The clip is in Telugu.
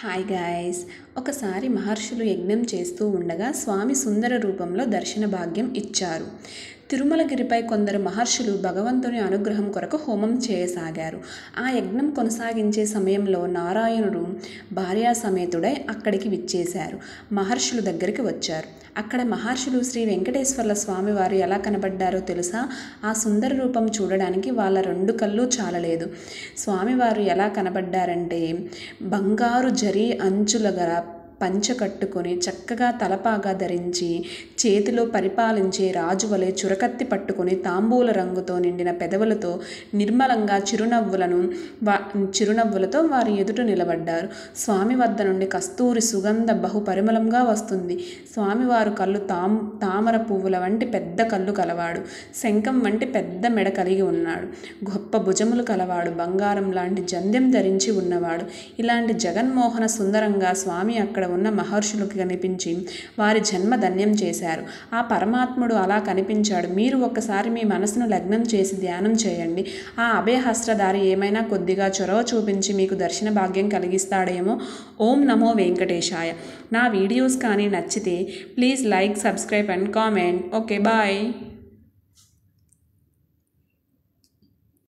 Hi guys. ఒకసారి మహర్షులు యజ్ఞం చేస్తూ ఉండగా స్వామి సుందర రూపంలో దర్శన భాగ్యం ఇచ్చారు. తిరుమలగిరిపై కొందరు మహర్షులు భగవంతుని అనుగ్రహం కొరకు హోమం చేయసాగారు. ఆ యజ్ఞం కొనసాగించే సమయంలో నారాయణుడు భార్యా సమేతుడై అక్కడికి విచ్చేశారు. మహర్షుల దగ్గరికి వచ్చారు. అక్కడ మహర్షులు శ్రీ వెంకటేశ్వర్ల స్వామివారు ఎలా కనబడ్డారో తెలుసా? ఆ సుందర రూపం చూడడానికి వాళ్ళ 2 కళ్ళు చాలలేదు. స్వామివారు ఎలా కనబడ్డారంటే బంగారు జరీ అంచుల గల పంచ కట్టుకొని చక్కగా తలపాగా ధరించి చేతిలో పరిపాలించే రాజు వలె చురకత్తి పట్టుకొని తాంబూల రంగుతో నిండిన పెదవులతో నిర్మలంగా చిరునవ్వులతో వారి ఎదుట నిలబడ్డారు. స్వామి వద్ద నుండి కస్తూరి సుగంధ బహు పరిమళంగా వస్తుంది. స్వామివారు కళ్ళు తామర పువ్వుల వంటి పెద్ద కళ్ళు కలవాడు. శంఖం వంటి పెద్ద మెడ కలిగి ఉన్నాడు. గొప్ప భుజములు కలవాడు. బంగారం లాంటి జంధ్యం ధరించి ఉన్నవాడు. ఇలాంటి జగన్మోహన సుందరంగా స్వామి అక్కడ ఉన్న మహర్షులకు కనిపించి వారి జన్మ ధన్యం చేశారు. ఆ పరమాత్ముడు అలా కనిపించాడు. మీరు ఒక్కసారి మీ మనసును లగ్నం చేసి ధ్యానం చేయండి. ఆ అభయహస్త్రధారి ఏమైనా కొద్దిగా చొరవ చూపించి మీకు దర్శన భాగ్యం కలిగిస్తాడేమో. ఓం నమో వెంకటేశాయ. నా వీడియోస్ కానీ నచ్చితే please like, subscribe and comment. Okay, bye.